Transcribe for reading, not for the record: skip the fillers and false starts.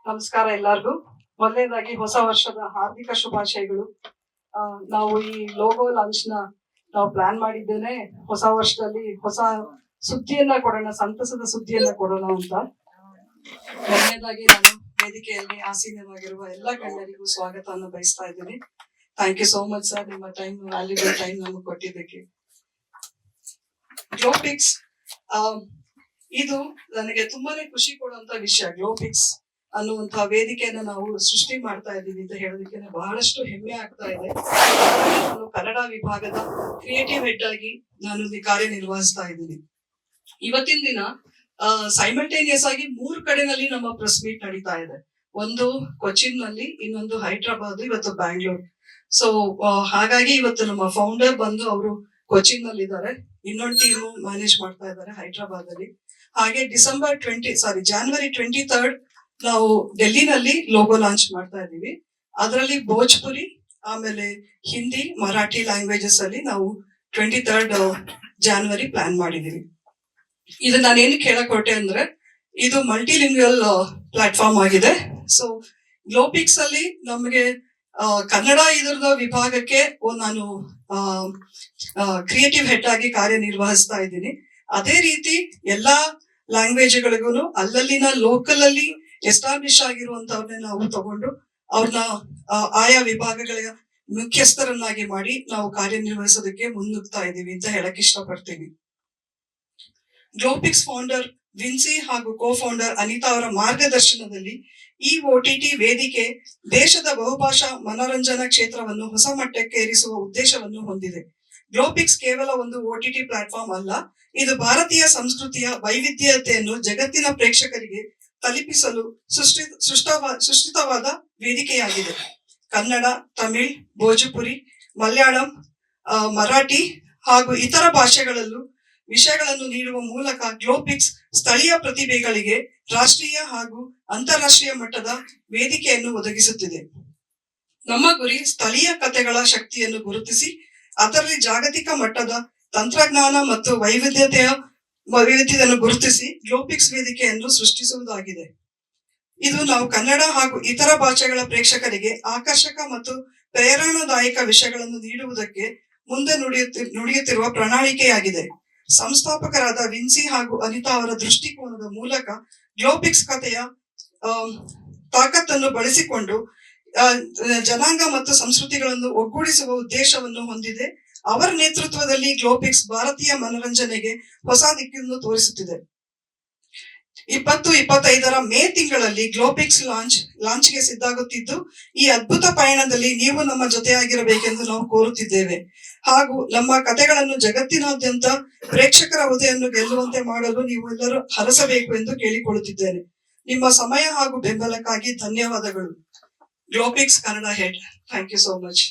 ನಮಸ್ಕಾರ ಎಲ್ಲರಿಗೂ. ಮೊದಲನೇದಾಗಿ ಹೊಸ ವರ್ಷದ ಹಾರ್ದಿಕ ಶುಭಾಶಯಗಳು. ನಾವು ಈ ಲೋಗೋ ಲಾಂಚ್ ನ ನಾವು ಪ್ಲಾನ್ ಮಾಡಿದ್ದೇನೆ ಹೊಸ ವರ್ಷದಲ್ಲಿ ಹೊಸ ಸುದ್ದಿಯನ್ನ ಕೊಡೋಣ, ಸಂತಸದ ಸುದ್ದಿಯನ್ನ ಕೊಡೋಣ ಅಂತ. ಮೊದಲನೇದಾಗಿ ನಾನು ವೇದಿಕೆಯಲ್ಲಿ ಆಸೀನವಾಗಿರುವ ಎಲ್ಲ ಗಣ್ಯರಿಗೂ ಸ್ವಾಗತವನ್ನು ಬಯಸ್ತಾ ಇದ್ದೀನಿ. Thank you so much sir, ನಿಮ್ಮ ಟೈಮ್, ವ್ಯಾಲ್ಯೂಬಲ್ ಟೈಮ್ ನಮಗೆ ಕೊಟ್ಟಿದ್ದಕ್ಕೆ. ಗ್ಲೋಪಿಕ್ಸ್ ಇದು ನನಗೆ ತುಂಬಾನೇ ಖುಷಿ ಕೊಡುವಂತ ವಿಷಯ. ಗ್ಲೋಪಿಕ್ಸ್ ಅನ್ನುವಂತಹ ವೇದಿಕೆಯನ್ನು ನಾವು ಸೃಷ್ಟಿ ಮಾಡ್ತಾ ಇದ್ದೀವಿ ಅಂತ ಹೇಳೋದಕ್ಕೆ ಬಹಳಷ್ಟು ಹೆಮ್ಮೆ ಆಗ್ತಾ ಇದೆ. ನಾನು ಕನ್ನಡ ವಿಭಾಗದ ಕ್ರಿಯೇಟಿವ್ ಹೆಡ್ ಆಗಿ ನಾನು ಇಲ್ಲಿ ಕಾರ್ಯನಿರ್ವಹಿಸ್ತಾ ಇದ್ದೀನಿ. ಇವತ್ತಿನ ದಿನ ಸೈಮಲ್ಟೇನಿಯಸ್ ಆಗಿ 3 ಕಡೆನಲ್ಲಿ ನಮ್ಮ ಪ್ರೆಸ್ ಮೀಟ್ ನಡೀತಾ ಇದೆ. ಒಂದು ಕೊಚ್ಚಿನ್ ನಲ್ಲಿ, ಇನ್ನೊಂದು ಹೈದರಾಬಾದ್, ಇವತ್ತು ಬ್ಯಾಂಗ್ಳೂರ್. ಸೊ ಹಾಗಾಗಿ ಇವತ್ತು ನಮ್ಮ ಫೌಂಡರ್ ಬಂದು ಅವರು ಕೊಚ್ಚಿನ್ ನಲ್ಲಿ ಇದ್ದಾರೆ, ಇನ್ನೊಂದು ಟೀಮ್ ಮ್ಯಾನೇಜ್ ಮಾಡ್ತಾ ಇದ್ದಾರೆ ಹೈದರಾಬಾದ್ ಅಲ್ಲಿ. ಹಾಗೆ ಜಾನ್ವರಿ 23 ನಾವು ಡೆಲ್ಲಿನಲ್ಲಿ ಲೋಗೋ ಲಾಂಚ್ ಮಾಡ್ತಾ ಇದ್ದೀವಿ. ಅದರಲ್ಲಿ ಭೋಜ್ಪುರಿ, ಆಮೇಲೆ ಹಿಂದಿ, ಮರಾಠಿ ಲ್ಯಾಂಗ್ವೇಜಸ್ ಅಲ್ಲಿ ನಾವು 23 ಜಾನ್ವರಿ ಪ್ಲಾನ್ ಮಾಡಿದೀವಿ. ಇದು ನಾನೇನಕ್ಕೆ ಹೇಳಕ್ ಹೊರಟೆ ಅಂದ್ರೆ, ಇದು ಮಲ್ಟಿಲಿಂಗ್ವಲ್ ಪ್ಲಾಟ್ಫಾರ್ಮ್ ಆಗಿದೆ. ಸೊ ಗ್ಲೋಪಿಕ್ಸ್ ಅಲ್ಲಿ ನಮಗೆ ಕನ್ನಡ ಇದರದ ವಿಭಾಗಕ್ಕೆ ನಾನು ಕ್ರಿಯೇಟಿವ್ ಹೆಡ್ ಆಗಿ ಕಾರ್ಯನಿರ್ವಹಿಸ್ತಾ ಇದ್ದೀನಿ. ಅದೇ ರೀತಿ ಎಲ್ಲಾ ಲ್ಯಾಂಗ್ವೇಜ್ಗಳಿಗೂ ಅಲ್ಲಲ್ಲಿನ ಲೋಕಲ್ ಅಲ್ಲಿ ಎಸ್ಟಾಬ್ಲಿಷ್ ಆಗಿರುವಂತವ್ರನ್ನೇ ನಾವು ತಗೊಂಡು ಅವ್ರನ್ನ ಆಯಾ ವಿಭಾಗಗಳ ಮುಖ್ಯಸ್ಥರನ್ನಾಗಿ ಮಾಡಿ ನಾವು ಕಾರ್ಯನಿರ್ವಹಿಸೋದಕ್ಕೆ ಮುನ್ನುಗ್ತಾ ಇದ್ದೀವಿ ಅಂತ ಹೇಳಕ್ ಇಷ್ಟಪಡ್ತೀವಿ. ಗ್ಲೋಪಿಕ್ಸ್ ಫೌಂಡರ್ ವಿನ್ಸಿ ಹಾಗೂ ಕೋ ಫೌಂಡರ್ ಅನಿತಾ ಅವರ ಮಾರ್ಗದರ್ಶನದಲ್ಲಿ ಈ OTT ವೇದಿಕೆ ದೇಶದ ಬಹುಭಾಷಾ ಮನೋರಂಜನಾ ಕ್ಷೇತ್ರವನ್ನು ಹೊಸ ಮಟ್ಟಕ್ಕೆ ಏರಿಸುವ ಉದ್ದೇಶವನ್ನು ಹೊಂದಿದೆ. ಗ್ಲೋಪಿಕ್ಸ್ ಕೇವಲ ಒಂದು OTT ಪ್ಲಾಟ್ಫಾರ್ಮ್ ಅಲ್ಲ, ಇದು ಭಾರತೀಯ ಸಂಸ್ಕೃತಿಯ ವೈವಿಧ್ಯತೆಯನ್ನು ಜಗತ್ತಿನ ಪ್ರೇಕ್ಷಕರಿಗೆ ತಲುಪಿಸಲು ಸೃಷ್ಟಿತವಾದ ವೇದಿಕೆಯಾಗಿದೆ. ಕನ್ನಡ, ತಮಿಳ್, ಭೋಜಪುರಿ, ಮಲಯಾಳಂ, ಮರಾಠಿ ಹಾಗೂ ಇತರ ಭಾಷೆಗಳಲ್ಲೂ ವಿಷಯಗಳನ್ನು ನೀಡುವ ಮೂಲಕ ಗ್ಲೋಪಿಕ್ಸ್ ಸ್ಥಳೀಯ ಪ್ರತಿಭೆಗಳಿಗೆ ರಾಷ್ಟ್ರೀಯ ಹಾಗೂ ಅಂತಾರಾಷ್ಟ್ರೀಯ ಮಟ್ಟದ ವೇದಿಕೆಯನ್ನು ಒದಗಿಸುತ್ತಿದೆ. ನಮ್ಮ ಗುರಿ ಸ್ಥಳೀಯ ಕಥೆಗಳ ಶಕ್ತಿಯನ್ನು ಗುರುತಿಸಿ ಅದರಲ್ಲಿ ಜಾಗತಿಕ ಮಟ್ಟದ ತಂತ್ರಜ್ಞಾನ ಮತ್ತು ವೈವಿಧ್ಯತೆಯನ್ನು ಗುರುತಿಸಿ ಗ್ಲೋಪಿಕ್ಸ್ ವೇದಿಕೆಯನ್ನು ಸೃಷ್ಟಿಸುವುದಾಗಿದೆ. ಇದು ನಾವು ಕನ್ನಡ ಹಾಗೂ ಇತರ ಭಾಷೆಗಳ ಪ್ರೇಕ್ಷಕರಿಗೆ ಆಕರ್ಷಕ ಮತ್ತು ಪ್ರೇರಣಾದಾಯಕ ವಿಷಯಗಳನ್ನು ನೀಡುವುದಕ್ಕೆ ಮುಂದೆ ನುಡಿಯುತ್ತಿರುವ ಪ್ರಣಾಳಿಕೆಯಾಗಿದೆ. ಸಂಸ್ಥಾಪಕರಾದ ವಿನ್ಸಿ ಹಾಗೂ ಅನಿತಾ ಅವರ ದೃಷ್ಟಿಕೋನದ ಮೂಲಕ ಗ್ಲೋಪಿಕ್ಸ್ ಕಥೆಯ ತಾಕತ್ತನ್ನು ಬಳಸಿಕೊಂಡು ಜನಾಂಗ ಮತ್ತು ಸಂಸ್ಕೃತಿಗಳನ್ನು ಒಗ್ಗೂಡಿಸುವ ಉದ್ದೇಶವನ್ನು ಹೊಂದಿದೆ. ಅವರ ನೇತೃತ್ವದಲ್ಲಿ ಗ್ಲೋಪಿಕ್ಸ್ ಭಾರತೀಯ ಮನೋರಂಜನೆಗೆ ಹೊಸ ದಿಕ್ಕನ್ನು ತೋರಿಸುತ್ತಿದೆ. 2025 ಮೇ ತಿಂಗಳಲ್ಲಿ ಗ್ಲೋಪಿಕ್ಸ್ ಲಾಂಚ್ಗೆ ಸಿದ್ಧಾಗುತ್ತಿದ್ದು, ಈ ಅದ್ಭುತ ಪಯಣದಲ್ಲಿ ನೀವು ನಮ್ಮ ಜೊತೆಯಾಗಿರಬೇಕೆಂದು ನಾವು ಕೋರುತ್ತಿದ್ದೇವೆ. ಹಾಗೂ ನಮ್ಮ ಕಥೆಗಳನ್ನು ಜಗತ್ತಿನಾದ್ಯಂತ ಪ್ರೇಕ್ಷಕರ ಹುದ್ದೆಯನ್ನು ಗೆಲ್ಲುವಂತೆ ಮಾಡಲು ನೀವು ಎಲ್ಲರೂ ಹರಸಬೇಕು ಎಂದು ಕೇಳಿಕೊಳ್ಳುತ್ತಿದ್ದೇನೆ. ನಿಮ್ಮ ಸಮಯ ಹಾಗೂ ಬೆಂಬಲಕ್ಕಾಗಿ ಧನ್ಯವಾದಗಳು. Glopix Kannada head, thank you so much.